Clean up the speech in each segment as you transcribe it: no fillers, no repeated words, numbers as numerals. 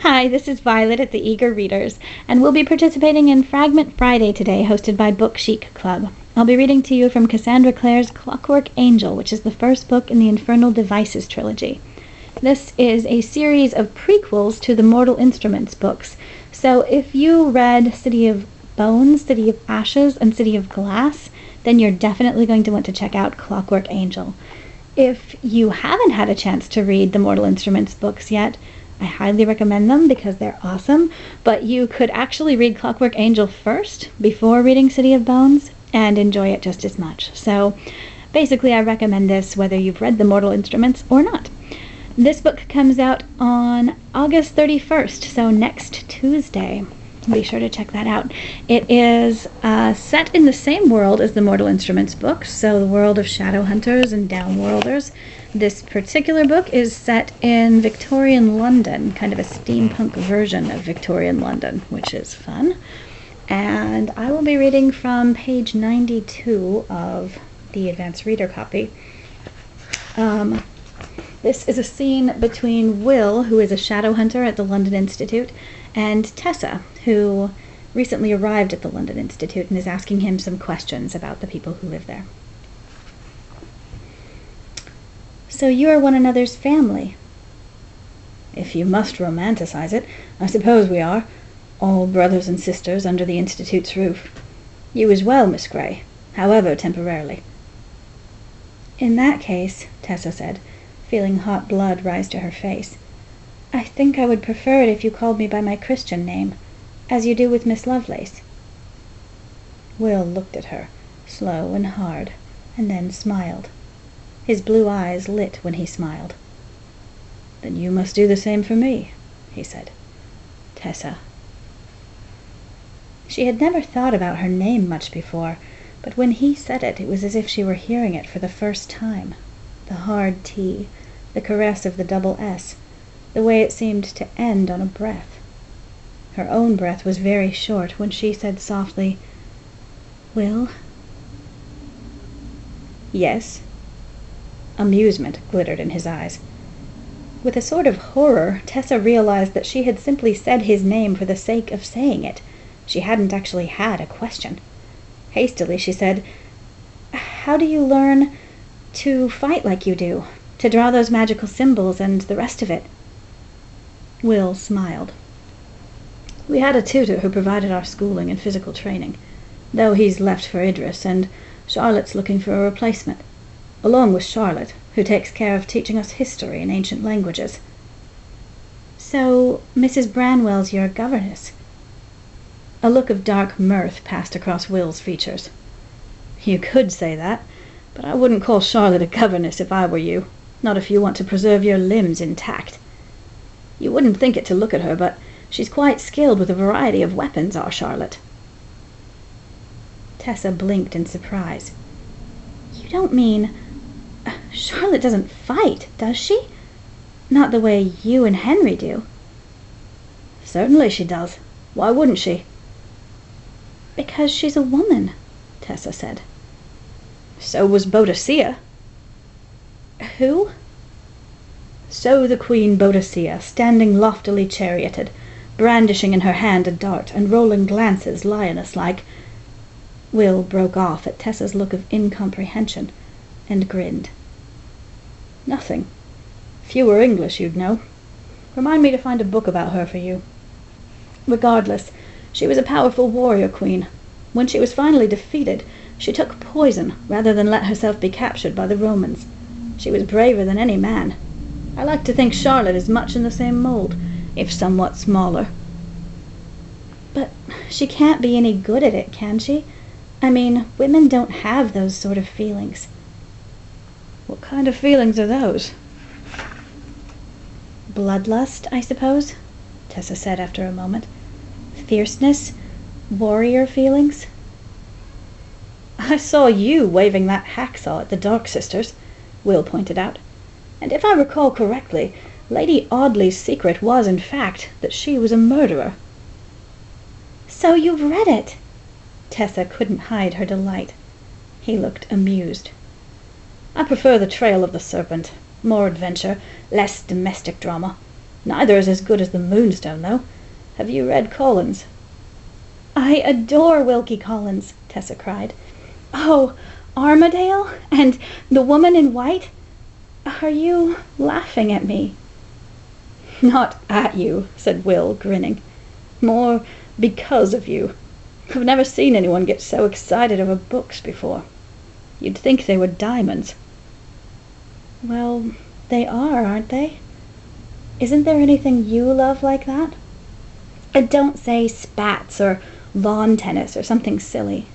Hi, this is Violet at the Eager Readers, and we'll be participating in Fragment Friday today, hosted by Book Chic Club. I'll be reading to you from Cassandra Clare's Clockwork Angel, which is the first book in the Infernal Devices trilogy. This is a series of prequels to the Mortal Instruments books. So if you read City of Bones, City of Ashes, and City of Glass, then you're definitely going to want to check out Clockwork Angel. If you haven't had a chance to read the Mortal Instruments books yet, I highly recommend them because they're awesome, but you could actually read Clockwork Angel first before reading City of Bones and enjoy it just as much. So basically I recommend this whether you've read the Mortal Instruments or not. This book comes out on August 31st, so next Tuesday. Be sure to check that out. It is set in the same world as the Mortal Instruments books, so the world of Shadowhunters and Downworlders. This particular book is set in Victorian London, kind of a steampunk version of Victorian London, which is fun. And I will be reading from page 92 of the advanced reader copy. This is a scene between Will, who is a Shadowhunter at the London Institute, and Tessa, who recently arrived at the London Institute and is asking him some questions about the people who live there. So you are one another's family. If you must romanticize it, I suppose we are, all brothers and sisters under the Institute's roof. You as well, Miss Grey, however temporarily. In that case, Tessa said, feeling hot blood rise to her face, I think I would prefer it if you called me by my Christian name, as you do with Miss Lovelace. Will looked at her, slow and hard, and then smiled. His blue eyes lit when he smiled. Then you must do the same for me, he said. Tessa. She had never thought about her name much before, but when he said it, it was as if she were hearing it for the first time. The hard T, the caress of the double S, the way it seemed to end on a breath. Her own breath was very short when she said softly, Will? Yes. Amusement glittered in his eyes. With a sort of horror, Tessa realized that she had simply said his name for the sake of saying it. She hadn't actually had a question. Hastily she said, How do you learn to fight like you do, to draw those magical symbols and the rest of it? Will smiled. We had a tutor who provided our schooling and physical training, though he's left for Idris, and Charlotte's looking for a replacement, along with Charlotte, who takes care of teaching us history and ancient languages. So, Mrs. Branwell's your governess? A look of dark mirth passed across Will's features. You could say that, but I wouldn't call Charlotte a governess if I were you, not if you want to preserve your limbs intact. You wouldn't think it to look at her, but she's quite skilled with a variety of weapons, our Charlotte. Tessa blinked in surprise. You don't mean... Charlotte doesn't fight, does she? Not the way you and Henry do. Certainly she does. Why wouldn't she? Because she's a woman, Tessa said. So was Boadicea. Who? So the Queen Boadicea, standing loftily charioted, brandishing in her hand a dart and rolling glances lioness-like. Will broke off at Tessa's look of incomprehension and grinned. Nothing. If you were English, you'd know. Remind me to find a book about her for you. Regardless, she was a powerful warrior queen. When she was finally defeated, she took poison rather than let herself be captured by the Romans. She was braver than any man. I like to think Charlotte is much in the same mold, if somewhat smaller. But she can't be any good at it, can she? I mean, women don't have those sort of feelings. What kind of feelings are those? Bloodlust, I suppose, Tessa said after a moment. Fierceness, warrior feelings. I saw you waving that hacksaw at the Dark Sisters, Will pointed out. And if I recall correctly, Lady Audley's secret was, in fact, that she was a murderer. So you've read it? Tessa couldn't hide her delight. He looked amused. I prefer the Trail of the Serpent. More adventure, less domestic drama. Neither is as good as the Moonstone, though. Have you read Collins?" "I adore Wilkie Collins," Tessa cried. "Oh, Armadale? And the Woman in White? Are you laughing at me?" "Not at you," said Will, grinning. "More because of you. I've never seen anyone get so excited over books before. You'd think they were diamonds." "Well, they are, aren't they? Isn't there anything you love like that? Don't say spats or lawn tennis or something silly."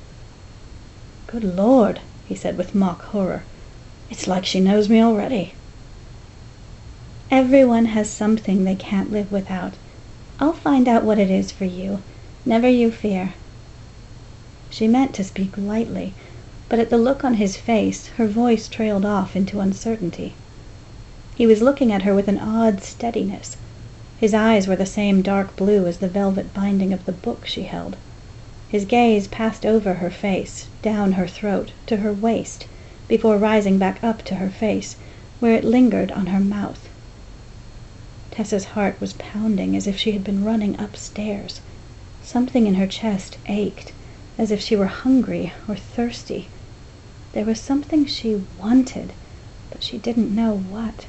"Good Lord," he said with mock horror. "It's like she knows me already." "Everyone has something they can't live without. I'll find out what it is for you. Never you fear." She meant to speak lightly, but at the look on his face her voice trailed off into uncertainty. He was looking at her with an odd steadiness. His eyes were the same dark blue as the velvet binding of the book she held. His gaze passed over her face, down her throat, to her waist, before rising back up to her face, where it lingered on her mouth. Tessa's heart was pounding as if she had been running upstairs. Something in her chest ached, as if she were hungry or thirsty. There was something she wanted, but she didn't know what.